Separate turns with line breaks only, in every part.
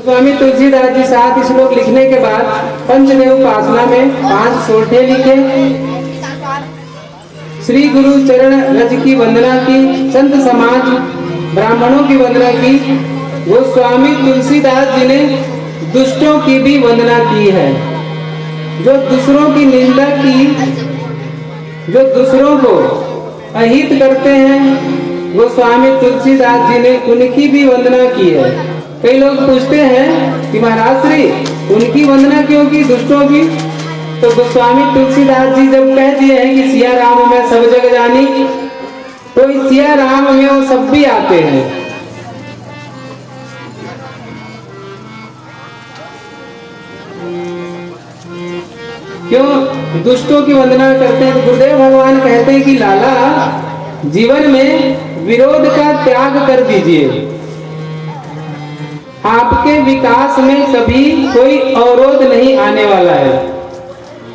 स्वामी तुलसीदास जी 7 श्लोक लिखने के बाद पंचदेव उपासना में 5 सोठे लिखे। श्री गुरु चरण रज की वंदना की, संत समाज ब्राह्मणों की वंदना की। वो स्वामी तुलसीदास जी ने दुष्टों की भी वंदना की है। जो दूसरों की निंदा की, जो दूसरों को अहित करते हैं, वो स्वामी तुलसीदास जी ने उनकी भी वंदना की है। कई लोग पूछते हैं कि महाराज श्री उनकी वंदना क्यों की, दुष्टों की? तो गोस्वामी तुलसीदास जी जब कह दिए हैं कि सिया राम में सब जग जानी, तो इस सिया राम में वो सब भी आते हैं। क्यों दुष्टों की वंदना करते हैं? तो गुरुदेव भगवान कहते हैं कि लाला, जीवन में विरोध का त्याग कर दीजिए। आपके विकास में कभी कोई अवरोध नहीं आने वाला है।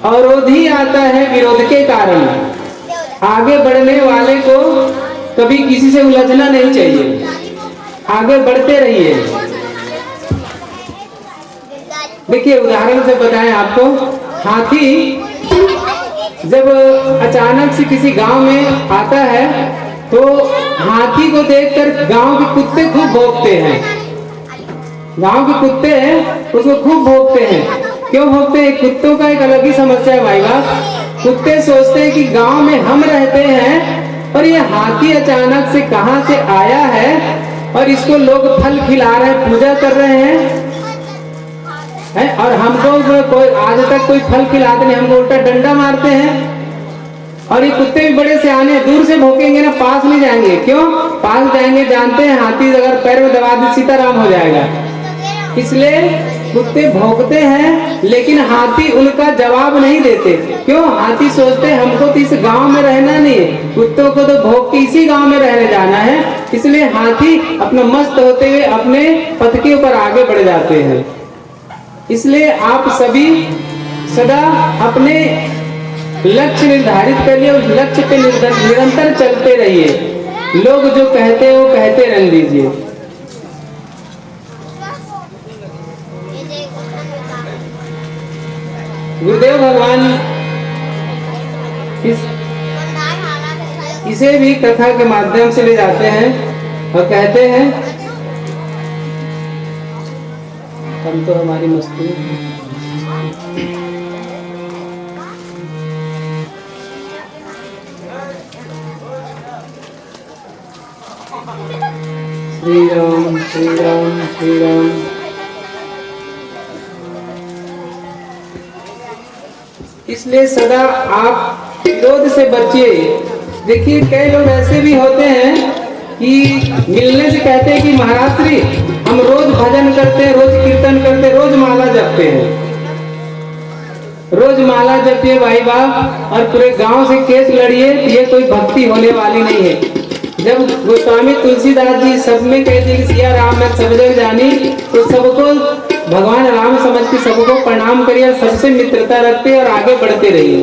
अवरोध ही आता है विरोध के कारण। आगे बढ़ने वाले को कभी किसी से उलझना नहीं चाहिए, आगे बढ़ते रहिए। देखिए उदाहरण से बताएं आपको, हाथी जब अचानक से किसी गांव में आता है तो हाथी को देखकर गांव के कुत्ते खूब भौंकते हैं। गांव के कुत्ते हैं उसको खूब भौंकते हैं। क्यों भौंकते हैं? कुत्तों का एक अलग ही समस्या है भाई बाप। कुत्ते सोचते हैं कि गांव में हम रहते हैं और ये हाथी अचानक से कहां से आया है और इसको लोग फल खिला रहे हैं, पूजा कर रहे हैं, और हमको कोई आज तक कोई फल खिलाते नहीं, हमको उल्टा डंडा मारते हैं। और ये कुत्ते भी बड़े सियाने हैं, दूर से भौंकेंगे ना, पास नहीं जाएंगे। क्यों पास जाएंगे? जानते हैं हाथी अगर पैर में दबा दे सीताराम हो जाएगा। इसलिए कुत्ते भौंकते हैं, लेकिन हाथी उनका जवाब नहीं देते। क्यों? हाथी सोचते हैं हमको तो इस गांव में रहना नहीं है, कुत्तों को तो भौंक के इसी गांव में रहने जाना है। इसलिए हाथी अपना मस्त होते हुए अपने पथ के ऊपर आगे बढ़ जाते हैं। इसलिए आप सभी सदा अपने लक्ष्य निर्धारित करिए, उस लक्ष्य पे निरंतर चलते रहिए। लोग जो कहते हैं वो कहते रहने दीजिए। गुरुदेव भगवान इसे भी कथा के माध्यम से ले जाते हैं और कहते हैं हम तो हमारी मस्ती श्री राम श्री राम श्री राम। इसलिए सदा आप विरोध से बचिए। देखिए कई लोग ऐसे भी होते हैं कि मिलने से कहते हैं कि महाराज श्री हम रोज भजन करते हैं, रोज कीर्तन करते हैं, रोज माला जपते हैं। रोज माला जपिए भाई बाप और पूरे गांव से केस लड़िए, ये कोई भक्ति होने वाली नहीं है। जब गोस्वामी तुलसीदास जी सब में कहते कि सिया राम में सब जग जानी, तो सबको भगवान राम समझ के सबको प्रणाम करिए, सबसे मित्रता रखते और आगे बढ़ते रहिए।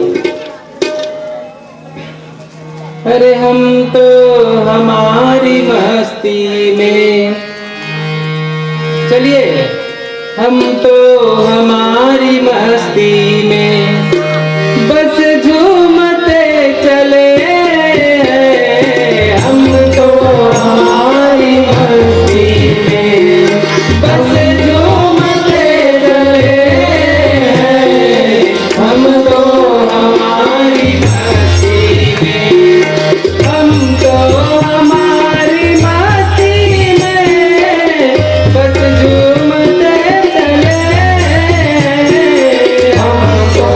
अरे हम तो हमारी मस्ती में, चलिए हम तो हमारी मस्ती में बस झूमते चले। हम तो हमारी मस्ती में बस झूमते चले। हम तो हमारी मस्ती में, हम तो हमारी मस्ती में बस झूमते चले। हम तो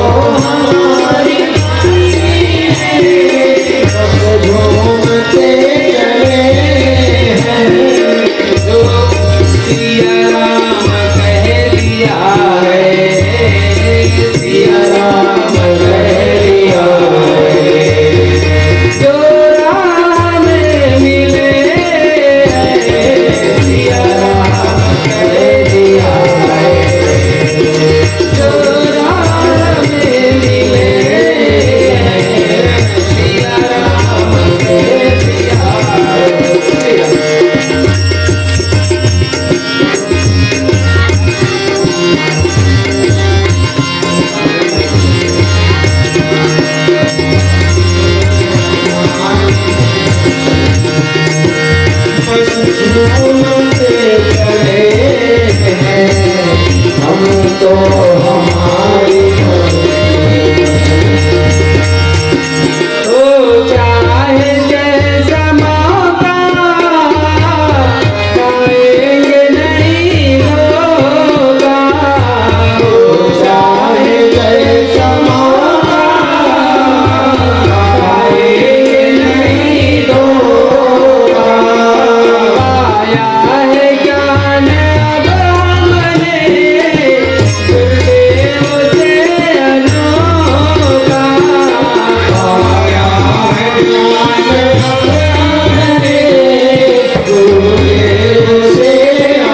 तो हमारी
ओ चाहे जैसा मौका पाएंगे नहीं होगा,
चाहे जैसा मौका
पाएंगे नहीं होगा। पाया है ज्ञान अब हमने गुरुदेव से अनोखा,
पाया है ज्ञान हमने गुरुदेव से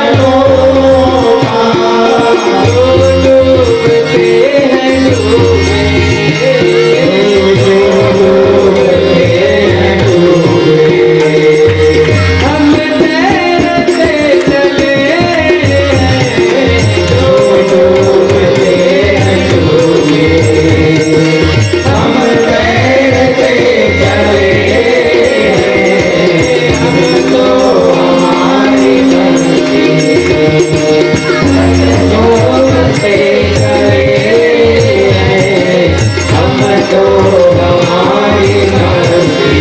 अनोखा।
डूबते हैं डूबे, हम तैरते चले
हम तैरते चले हम तो हमारी मर्जी, डूबते चले हम तो हमारी मर्जी।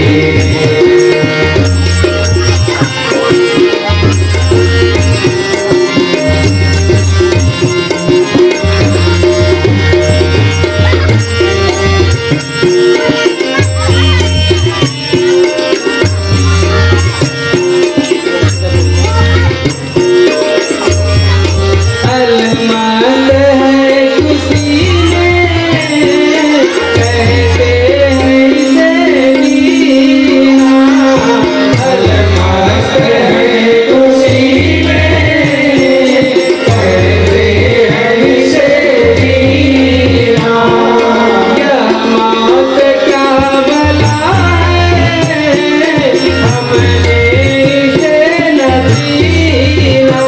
अलमंद है खुशी में कहते हैं इसे जीना,
अलमस्त है खुशी में कहते हैं इसे जीना।
यह मौत क्या भला है हमने इसे न जीना,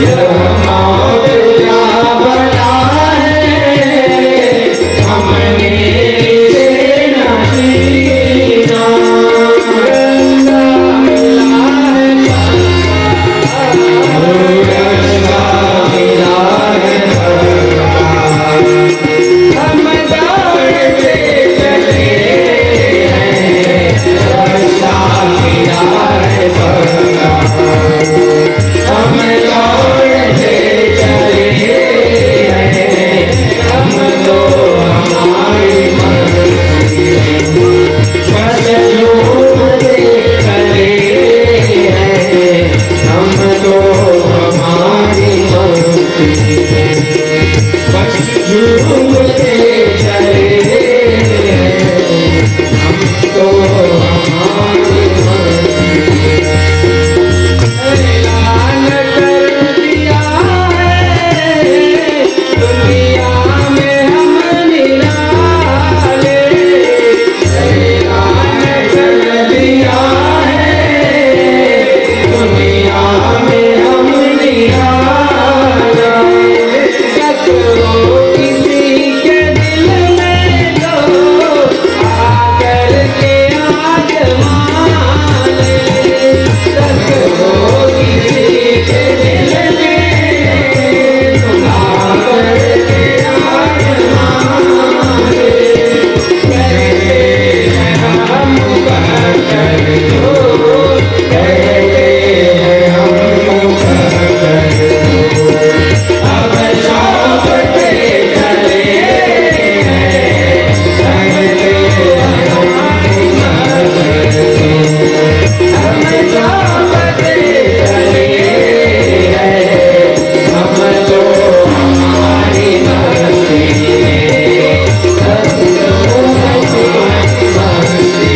यह मौत क्या बला है हमने इसे न जीना।
रंगा मिला है
रंगा मिला है
हम दौड़ते चले
रंगा मिला है हम लौटते चले हम तो हमारी मर्जी, बस झूमते चले हम तो हमारी मर्जी, बस झूमते चले हम तो हमारी मर्जी।
ऐलान कर दिया है दुनिया में हम निराले,
ऐलान कर दिया है दुनिया में हम निराले।
सच हो किसी के दिल में तो आकर के आजमा ले, सच हो किसी के दिल में तुम आकर के आजमा ले, कहते हैं हम
कहकर दो, कहते हैं हम कहकर दो, अब लौटते चले कहते हैं हम कहकर दो,
हम
लौटते चले हम तो हमारी मर्जी, सब तो हमारी मर्जी,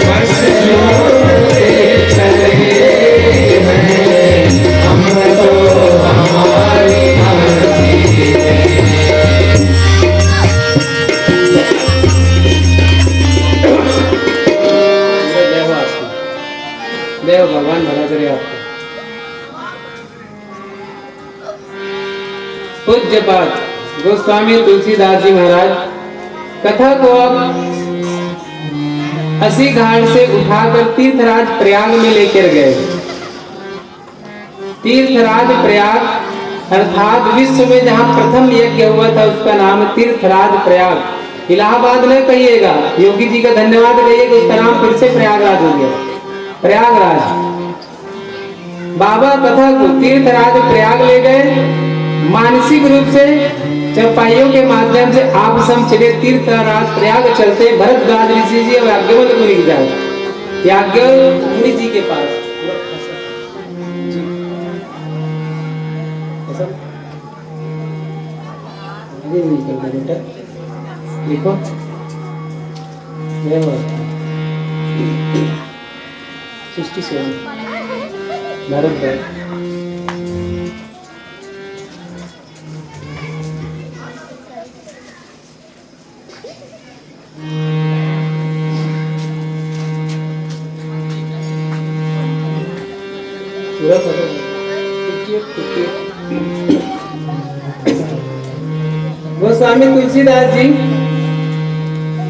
बस लौटते चले हम तो हमारी मर्जी।
देव भगवान भला करे आपको। पूज्य पाठ गोस्वामी तुलसीदास जी महाराज कथा को अब अस्सी घाट से उठाकर तीर्थराज प्रयाग में लेकर गए। तीर्थराज प्रयाग अर्थात विश्व में जहाँ प्रथम यज्ञ हुआ था उसका नाम है तीर्थराज प्रयाग। इलाहाबाद न कहिएगा, योगी जी का धन्यवाद कहिएगा, उसका नाम फिर से प्रयागराज हो गया, प्रयागराज। बाबा कथा को तीर्थराज प्रयाग ले गए, मानसिक रूप से चौपाइयों के माध्यम से आप सब चले तीर्थराज प्रयाग चलते भरद्वाज ऋषि जी और याज्ञवल्क्य मुनि की जाए, याज्ञवल्क्य मुनि जी के पास। बेटा देखो ये 67 भरद्वाज। पूरा फोटो गोस्वामी तुलसीदास जी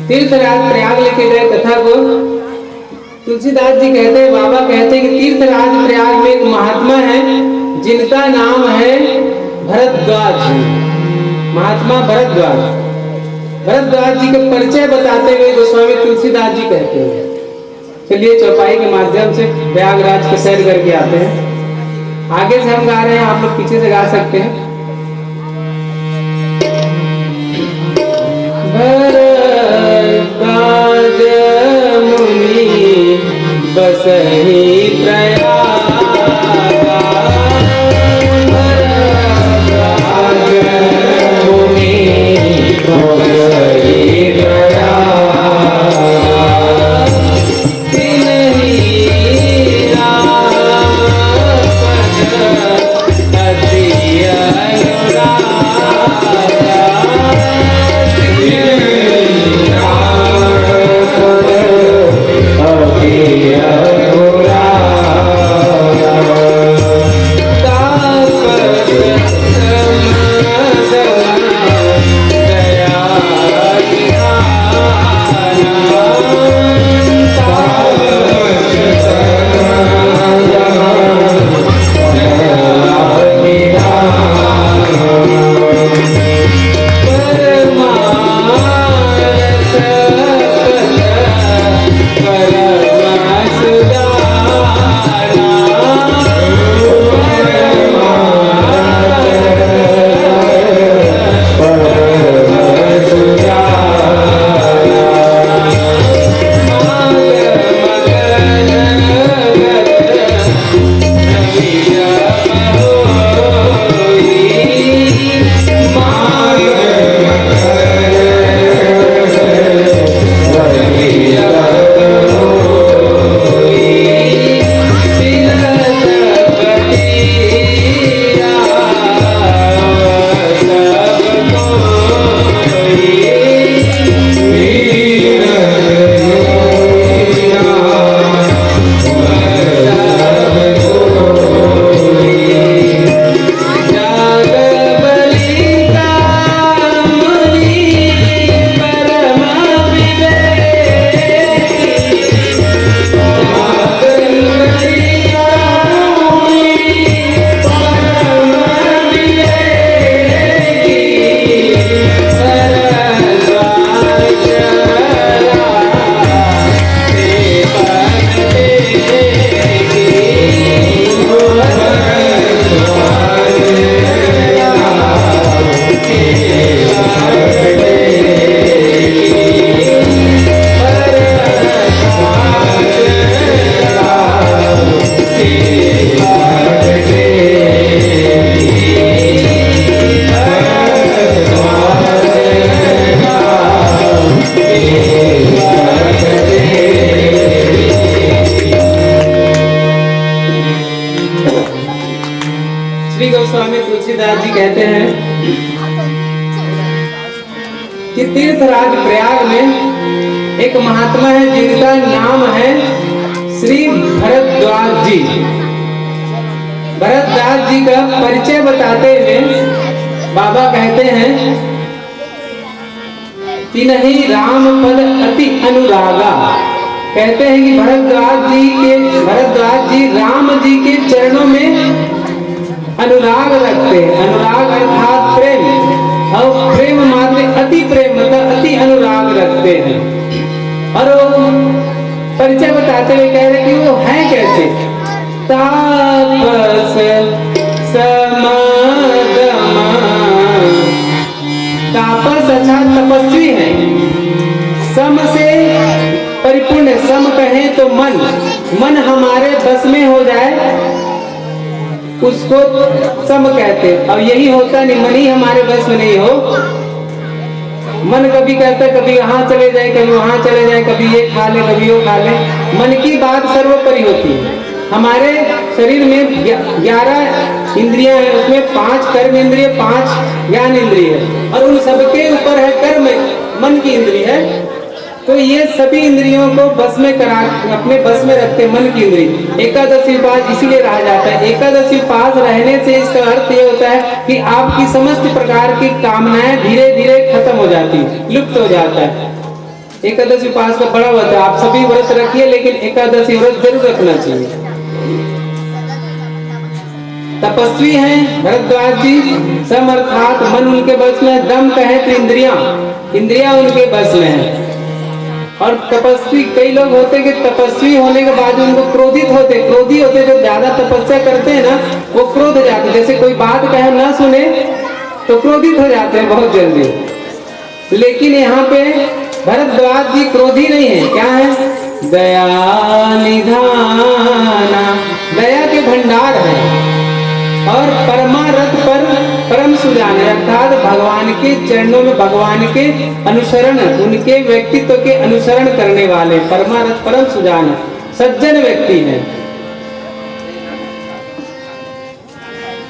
तीर्थराज प्रयाग लेके गए कथा को। तुलसीदास जी कहते हैं, बाबा कहते हैं कि तीर्थराज प्रयाग में एक महात्मा है जिनका नाम है भरद्वाज जी, महात्मा भरद्वाज। भरद्वाज जी के परिचय बताते हुए गोस्वामी तुलसीदास जी कहते हैं, चलिए चौपाई के माध्यम से प्रयागराज के सैर करके आते हैं। आगे से हम गा रहे हैं, आप लोग पीछे से गा सकते हैं। भरद्वाज मुनि बसहि प्रयाग, भरद्वाज मुनि बसहि प्रयाग, तिन्हि राम पद अति
कि तीर्थराज प्रयाग में एक महात्मा है जिनका नाम है श्री भरद्वाज जी। भरद्वाज जी का परिचय बताते हुए बाबा कहते हैं कि नहीं राम पद अति अनुरागा। कहते हैं कि भरद्वाज जी राम जी के चरणों में
अनुराग रखते हैं। अनुराग अर्थात प्रेम, और प्रेम माने अति प्रेम मतलब अति अनुराग रखते हैं। और वो परिचय बताते हुए कह रहे कि वो है कैसे, तापस समागमा, तापस अर्थात तपस्वी है, सम से परिपूर्ण है। सम कहे तो मन, मन हमारे बस में हो जाए उसको सम कहते हैं। अब यही होता नहीं, मन ही हमारे बस में नहीं हो। मन कभी कहता है कभी यहाँ चले जाए, कभी वहां चले जाए, कभी ये खा ले, कभी वो खा ले। मन की बात सर्वोपरि होती है। हमारे शरीर में 11 इंद्रियां हैं, उसमें 5 कर्म इंद्रिय, 5 ज्ञान इंद्रिय है, और उन सबके ऊपर है कर्म मन की इंद्रिय है। तो ये सभी इंद्रियों को बस में करा, अपने बस में रखते मन की इंद्रिय। एकादशी उपास इसीलिए रहा जाता है। एकादशी उपास रहने से इसका अर्थ ये होता है कि आपकी समस्त प्रकार की कामनाएं धीरे धीरे खत्म हो जाती है, लुप्त हो जाता है। एकादशी उपास का बड़ा व्रत है। आप सभी व्रत रखिए, लेकिन एकादशी व्रत जरूर रखना चाहिए। तपस्वी हैं भरद्वाज जी, सम अर्थात मन उनके बस में, दम कहे तो इंद्रियां उनके बस में है। और तपस्वी, कई लोग होते कि तपस्वी होने के बाद उनको क्रोधी होते, जो ज्यादा तपस्या करते हैं ना वो क्रोध हो जाते, जैसे कोई बात कहे ना सुने तो क्रोधित हो जाते हैं बहुत जल्दी। लेकिन यहाँ पे भरद्वाज जी क्रोधी नहीं है, क्या है, दया निधाना, दया के भंडार है। और परमारथ पर परम सुजान है, अर्थात भगवान के चरणों में भगवान के अनुसरण, उनके व्यक्तित्व के अनुसरण करने वाले परमारथ परम सुजान है, सज्जन व्यक्ति है।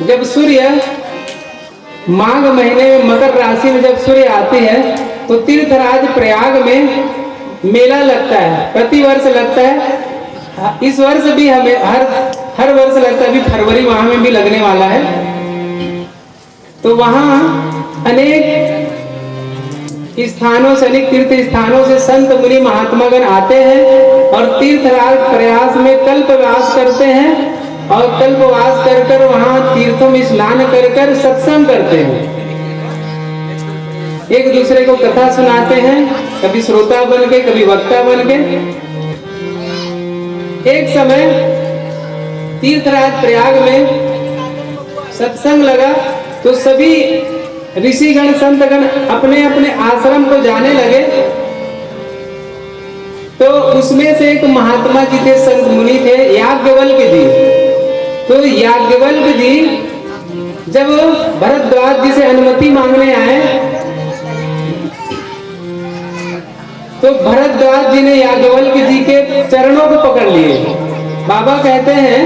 जब सूर्य माघ महीने में मकर राशि में जब सूर्य आती है तो तीर्थराज प्रयाग में मेला लगता है, प्रतिवर्ष लगता है। इस वर्ष भी हमें हर वर्ष लगता है, अभी फरवरी माह में भी लगने वाला है। तो वहां अनेक स्थानों से, अनेक तीर्थ स्थानों से संत मुनि महात्मागण आते हैं और तीर्थराज प्रयास में कल्पवास करते हैं, और कल्पवास कर कर वहां तीर्थों में स्नान कर कर सत्संग करते हैं, एक दूसरे को कथा सुनाते हैं, कभी श्रोता बन के, कभी वक्ता बन के। एक समय तीर्थराज प्रयाग में सत्संग लगा तो सभी ऋषिगण संतगण अपने अपने आश्रम को जाने लगे। तो उसमें से एक महात्मा जी थे, संत मुनि थे, याज्ञवल्क्य जी। तो याज्ञवल्क्य जी जब भरद्वाज जी से अनुमति मांगने आए तो भरद्वाज जी ने याज्ञवल्क्य जी के चरणों को पकड़ लिए। बाबा कहते हैं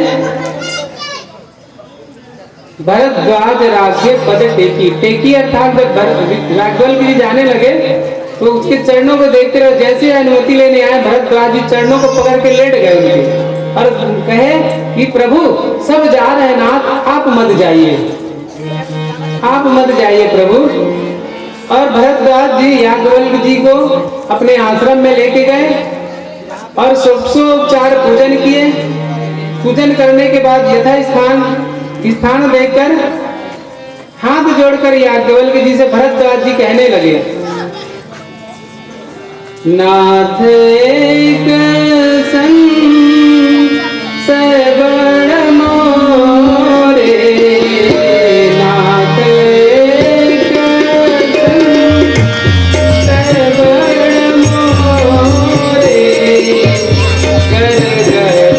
भरद्वाज राज्य पद टेकी, टेकी अर्थात जब याज्ञवल्क्य जी जाने लगे तो उसके चरणों को देखते रहे। जैसे अनुमति लेने आए भरद्वाज जी चरणों को पकड़ के लेट गए उनके, और कहे कि प्रभु सब जा रहे हैं नाथ, आप मत जाइए, आप मत जाइए प्रभु। और भरद्वाज जी याज्ञवल्क्य जी को अपने आश्रम में लेके गए और षोडशोपचार पूजन किए। पूजन करने के बाद यथा स्थान देखकर हाथ जोड़कर याज्ञवल्क्य जी से भरद्वाज जी कहने लगे, नाथ एक संग सबड़ मोरे, नाथ एक संग सबड़ मोरे, कर गत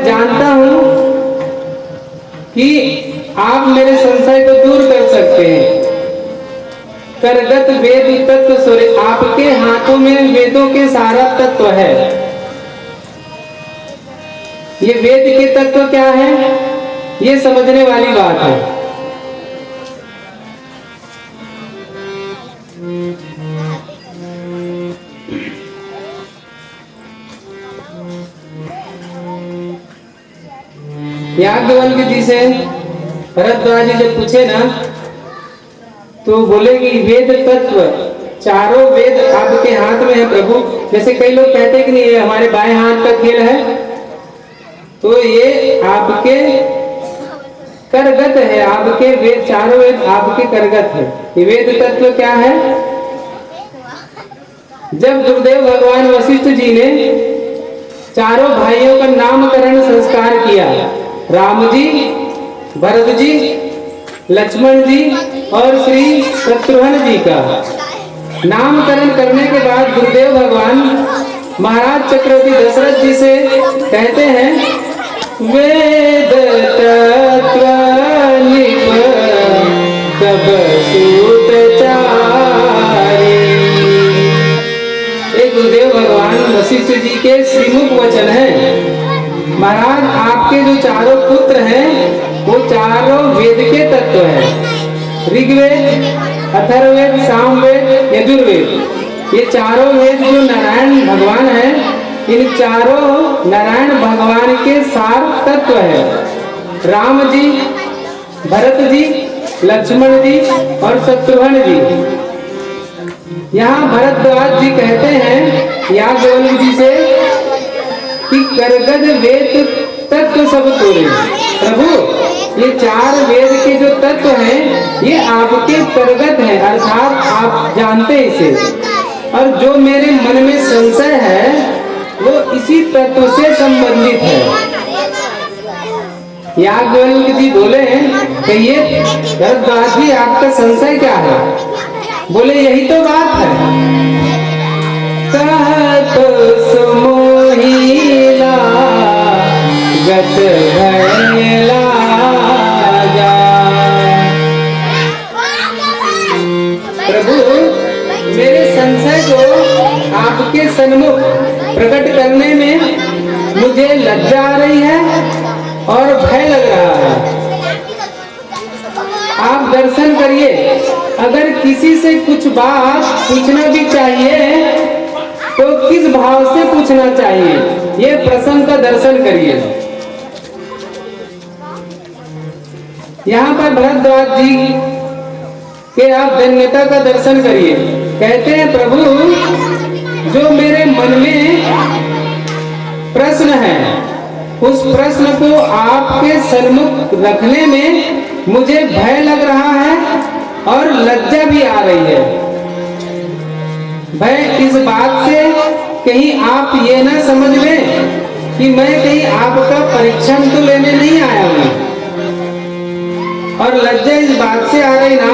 जानता हूं कि आप मेरे संशय को दूर कर सकते हैं। करगत वेद तत्व सूर्य, आपके हाथों में वेदों के सारा तत्व है। ये वेद के तत्व क्या है, ये समझने वाली बात है। याज्ञवल्क्य जी से भरद्वाज जी जब पूछे ना तो बोले कि वेद तत्व, चारों वेद आपके हाथ में है प्रभु। जैसे कई लोग कहते हैं कि नहीं ये हमारे बाएं हाथ का खेल है, तो ये आपके करगत है, आपके वेद, चारों वेद आपके करगत है। ये वेद तत्व क्या है? जब गुरुदेव भगवान वशिष्ठ जी ने चारों भाइयों का नामकरण संस्कार किया, राम जी, भरत जी, लक्ष्मण जी और श्री शत्रुघ्न जी का नामकरण करने के बाद गुरुदेव भगवान महाराज चक्रवर्ती दशरथ जी से कहते हैं, वेद तत्व तब सूत चारी। एक गुरुदेव भगवान वशिष्ठ जी के श्रीमुख वचन है। महाराज आपके जो चारों पुत्र हैं वो चारों वेद के तत्व हैं। ऋग्वेद, अथर्ववेद, सामवेद, यजुर्वेद, ये चारों वेद जो नारायण भगवान हैं, इन चारों नारायण भगवान के सार तत्व है। राम जी, भरत जी, लक्ष्मण जी और शत्रुघ्न जी। यहाँ भरद्वाज जी कहते हैं याज्ञवल्क्य जी से कि करगद वेद तत्व सब तोरे। प्रभु ये चार वेद के जो तत्व हैं ये आपके करगत हैं, अर्थात आप जानते हैं इसे, और जो मेरे मन में संशय है वो इसी तत्व से संबंधित है। याज्ञवल्क्य जी बोले कहिए भरद्वाज जी आपका संशय क्या है? बोले यही तो बात है। कहत सुमोहिला गत भयला जा। प्रभु मेरे संशय को आपके सन्मुख प्रकट करने में मुझे लज्जा आ रही है और भय लग रहा है। आप दर्शन करिए, अगर किसी से कुछ बात पूछना भी चाहिए तो किस भाव से पूछना चाहिए, ये प्रसंग का दर्शन करिए। यहाँ पर भरद्वाज जी के आप धन्यता का दर्शन करिए। कहते हैं प्रभु जो मेरे मन में प्रश्न है उस प्रश्न को आपके सन्मुख रखने में मुझे भय लग रहा है और लज्जा भी आ रही है। भय इस बात से कहीं आप ये ना समझ लें कि मैं कहीं आपका परीक्षण तो लेने नहीं आया हूं, और लज्जा इस बात से आ रही ना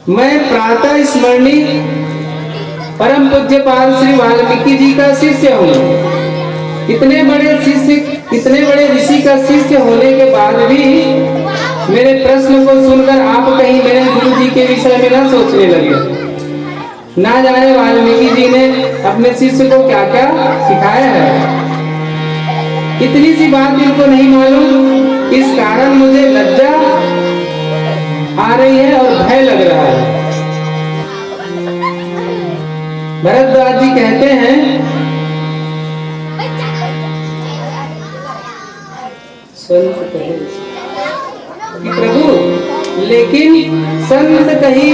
मैं प्रातः स्मरणीय परम पूज्यपाल श्री वाल्मीकि जी का शिष्य हूँ। इतने बड़े ऋषि का शिष्य होने के बाद भी मेरे प्रश्न को सुनकर आप कहीं मेरे गुरु जी के विषय में ना सोचने लगे। ना जाने वाल्मीकि जी ने अपने शिष्य को क्या क्या सिखाया है, इतनी सी बात इनको नहीं मालूम। इस कारण मुझे लज्जा आ रही है और भय लग रहा है। भरद्वाज जी कहते हैं कि प्रभु लेकिन संत कही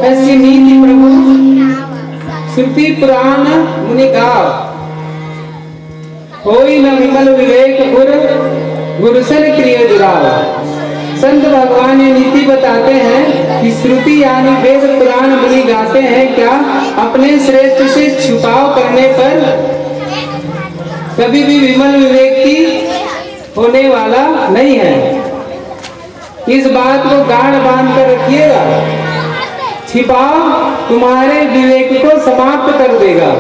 ऐसी नीति प्रभु, श्रुति पुराण मुनि गाव, होई न विमल विवेक उर गुरुसन क्रिय जुराव। संत भगवान ये नीति बताते हैं कि श्रुति यानी वेद पुराण मुनि गाते हैं क्या अपने श्रेष्ठ से छुपाव करने पर कभी भी विमल विवेक की होने वाला नहीं है। इस बात को गाढ़ बांध कर रखिएगा, छिपाव तुम्हारे विवेक को समाप्त कर देगा।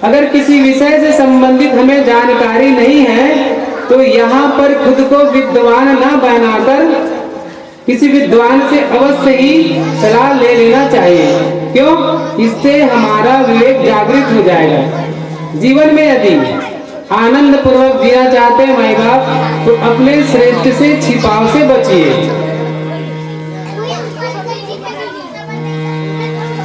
अगर किसी विषय से संबंधित हमें जानकारी नहीं है तो यहाँ पर खुद को विद्वान न बनाकर किसी विद्वान से अवश्य ही सलाह ले लेना चाहिए। क्यों? इससे हमारा विवेक जागृत हो जाएगा। जीवन में यदि आनंद पूर्वक जीना चाहते हैं माई बाप तो अपने श्रेष्ठ से छिपाव से बचिए।